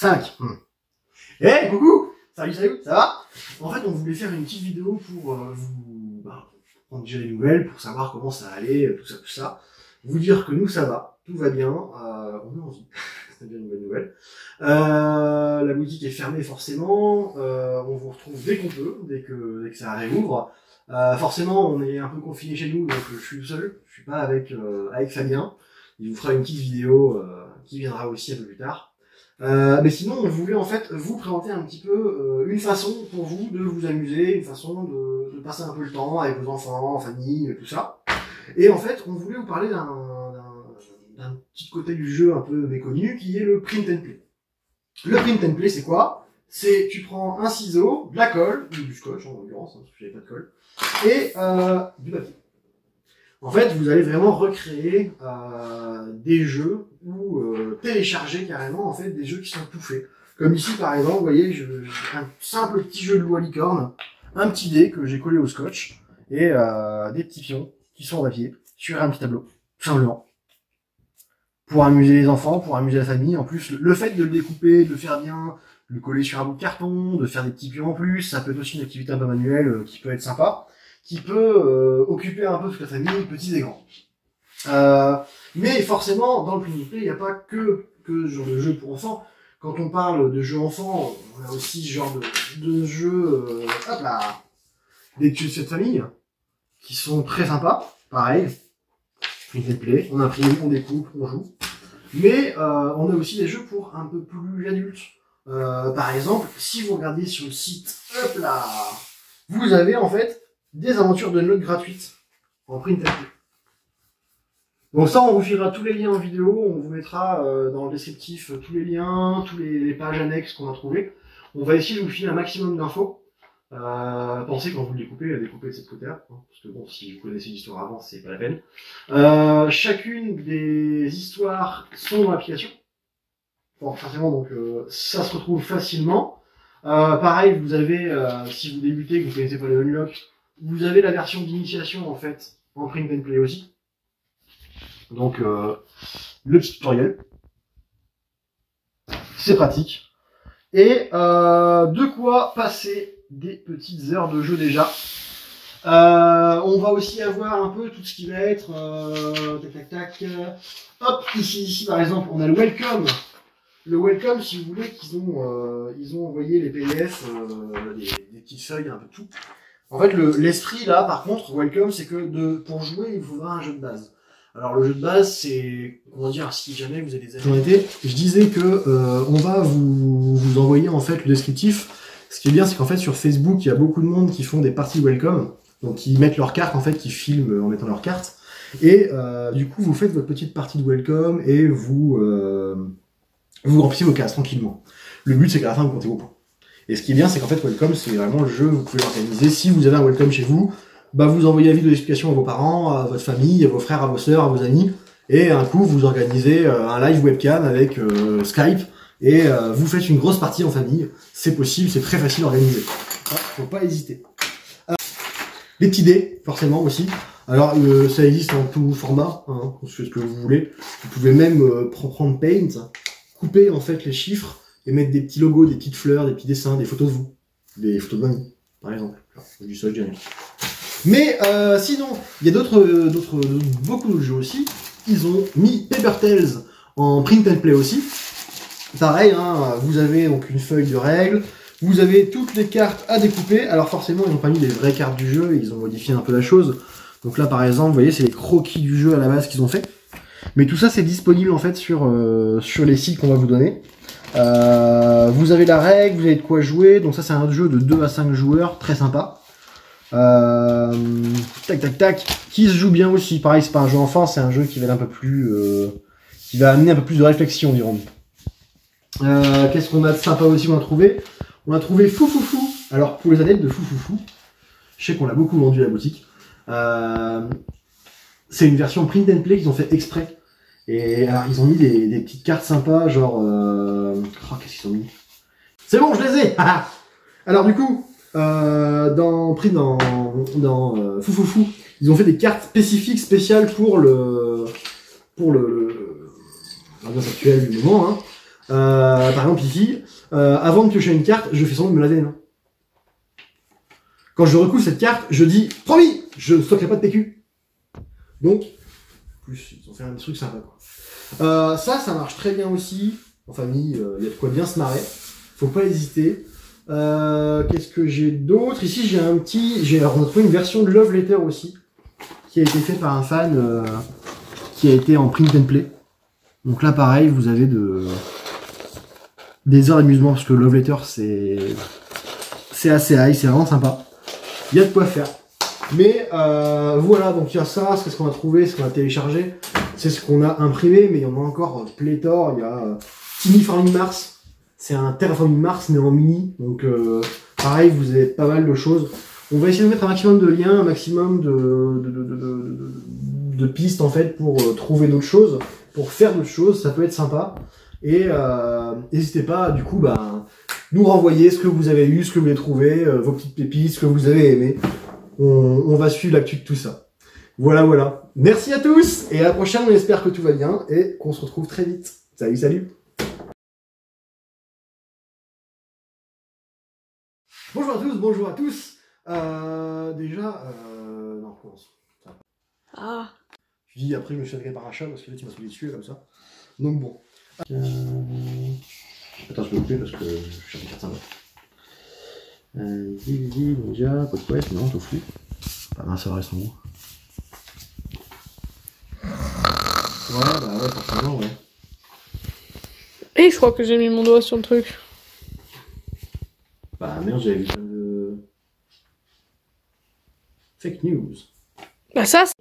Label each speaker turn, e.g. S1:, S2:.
S1: 5. Eh, coucou! Salut, ça va? En fait, on voulait faire une petite vidéo pour vous prendre déjà des nouvelles, pour savoir comment ça allait, tout ça. Vous dire que nous, ça va, tout va bien, on est en vie. C'est bien une bonne nouvelle. La boutique est fermée forcément, on vous retrouve dès qu'on peut, dès que ça réouvre. Forcément, on est un peu confiné chez nous, donc je suis tout seul, je suis pas avec Fabien. Il vous fera une petite vidéo qui viendra aussi un peu plus tard. Mais sinon, on voulait en fait vous présenter un petit peu une façon pour vous de vous amuser, une façon de passer un peu le temps avec vos enfants, en famille, tout ça. Et en fait, on voulait vous parler d'un petit côté du jeu un peu méconnu qui est le print and play. Le print and play, c'est quoi? C'est tu prends un ciseau, de la colle, ou du scotch en l'occurrence, parce que j'avais pas de colle, et du papier. En fait, vous allez vraiment recréer des jeux ou télécharger carrément en fait des jeux qui sont tout faits. Comme ici par exemple, vous voyez, un simple petit jeu de loup à licorne, un petit dé que j'ai collé au scotch et des petits pions qui sont en papier sur un petit tableau, tout simplement. Pour amuser les enfants, pour amuser la famille. En plus, le fait de le découper, de le faire bien, de le coller sur un bout de carton, de faire des petits pions en plus, ça peut être aussi une activité un peu manuelle qui peut être sympa, qui peut occuper un peu toute la famille, petits et grands. Mais forcément, dans le print and play, il n'y a pas que ce genre de jeu pour enfants. Quand on parle de jeux enfants, on a aussi ce genre de jeux, hop là, des jeux de cette famille, qui sont très sympas, pareil. Print and play, on imprime, on découpe, on joue. Mais on a aussi des jeux pour un peu plus adultes. Par exemple, si vous regardez sur le site, hop là, vous avez en fait des aventures de notes gratuites en print and play. Donc ça, on vous filera tous les liens en vidéo, on vous mettra dans le descriptif tous les liens, tous les pages annexes qu'on a trouvées. On va essayer de vous filer un maximum d'infos. Pensez quand vous le découpez, à découper de cette côté-là, hein, parce que bon, si vous connaissez l'histoire avant, c'est pas la peine. Chacune des histoires sont dans l'application. Bon, forcément, donc ça se retrouve facilement. Pareil, vous avez, si vous débutez, que vous connaissez pas le Unlock, vous avez la version d'initiation en fait en print and play aussi. Donc le petit tutoriel, c'est pratique. Et de quoi passer des petites heures de jeu déjà. On va aussi avoir un peu tout ce qui va être hop, ici par exemple, on a le welcome. Le welcome, si vous voulez, ils ont envoyé les PDF, des petites feuilles, un peu tout. En fait, l'esprit là, par contre, welcome, c'est que pour jouer, il faudra un jeu de base. Alors le jeu de base, c'est, comment dire, si jamais vous avez des affinités, je disais que on va vous envoyer en fait le descriptif. Ce qui est bien, c'est qu'en fait sur Facebook, il y a beaucoup de monde qui font des parties welcome, donc ils mettent leur carte en fait, qui filment en mettant leur carte, et du coup vous faites votre petite partie de welcome et vous remplissez vos cases tranquillement. Le but c'est qu'à la fin vous comptez vos points. Et ce qui est bien, c'est qu'en fait welcome c'est vraiment le jeu, vous pouvez l'organiser. Si vous avez un welcome chez vous, bah vous envoyez la vidéo d'explication à vos parents, à votre famille, à vos frères, à vos sœurs, à vos amis, et un coup vous organisez un live webcam avec Skype, et vous faites une grosse partie en famille. C'est possible, c'est très facile à organiser. Faut pas hésiter. Les petits dés, forcément aussi. Alors ça existe en tout format, hein, vous faites ce que vous voulez. Vous pouvez même prendre Paint, couper en fait les chiffres et mettre des petits logos, des petites fleurs, des petits dessins, des photos de vous, des photos de mamie, par exemple. Alors, du ça, je dirais. Mais sinon, il y a beaucoup d'autres jeux aussi. Ils ont mis Paper Tales en print and play aussi. Pareil, hein, vous avez donc une feuille de règles, vous avez toutes les cartes à découper. Alors forcément, ils n'ont pas mis les vraies cartes du jeu, ils ont modifié un peu la chose. Donc là, par exemple, vous voyez, c'est les croquis du jeu à la base qu'ils ont fait. Mais tout ça, c'est disponible en fait sur les sites qu'on va vous donner. Vous avez la règle, vous avez de quoi jouer. Donc ça, c'est un jeu de 2 à 5 joueurs, très sympa. Qui se joue bien aussi. Pareil, c'est pas un jeu enfant, c'est un jeu qui va être un peu plus, qui va amener un peu plus de réflexion, dirons. Qu'est-ce qu'on a de sympa aussi qu'on a trouvé? On a trouvé Foufoufou. Alors pour les adeptes de Foufoufou, je sais qu'on l'a beaucoup vendu à la boutique. C'est une version print and play qu'ils ont fait exprès. Et alors ils ont mis des petites cartes sympas, genre oh, qu'est-ce qu'ils ont mis? C'est bon, je les ai. Alors du coup, dans Foufoufou, ils ont fait des cartes spécifiques, spéciales pour l'ambiance actuelle du moment. Hein. Par exemple ici, avant de piocher une carte, je fais semblant de me laver les mains. Quand je recoule cette carte, je dis « Promis, je ne stockerai pas de PQ ». Donc, en plus, ils ont fait un truc sympa, quoi. Ça marche très bien aussi. En famille, il y a de quoi bien se marrer. Faut pas hésiter. Qu'est-ce que j'ai d'autre? Ici, on a trouvé une version de Love Letter aussi, qui a été faite par un fan, qui a été en print and play. Donc là, pareil, vous avez des heures d'amusement, parce que Love Letter, c'est assez high, c'est vraiment sympa. Il y a de quoi faire. Mais voilà, donc il y a ça, c'est ce qu'on a trouvé, ce qu'on a téléchargé, c'est ce qu'on a imprimé, mais il y en a encore pléthore. Il y a Terraforming Mars, c'est un Terraforming Mars mais en mini, donc pareil, vous avez pas mal de choses. On va essayer de mettre un maximum de liens, un maximum de pistes en fait pour trouver d'autres choses, pour faire d'autres choses, ça peut être sympa. Et n'hésitez pas, du coup, nous renvoyer ce que vous avez eu, ce que vous avez trouvé, vos petites pépites, ce que vous avez aimé. On va suivre l'actu de tout ça. Voilà, voilà. Merci à tous, et à la prochaine, on espère que tout va bien, et qu'on se retrouve très vite. Salut, salut. Bonjour à tous, bonjour à tous. Non, on commence.
S2: Ah.
S1: Je dis après, je me suis fait par un chat, parce que là, tu m'as sauté dessus, comme ça. Donc bon. Attends, je peux couper parce que je cherche une carte sympa. Zizi, Ninja, PodQuest, non, t'en fous. Pas mince, ça reste en haut. Ouais, forcément, ouais.
S2: Et je crois que j'ai mis mon doigt sur le truc.
S1: Bah merde, j'avais vu plein de... Fake news.
S2: Bah ça, c'est...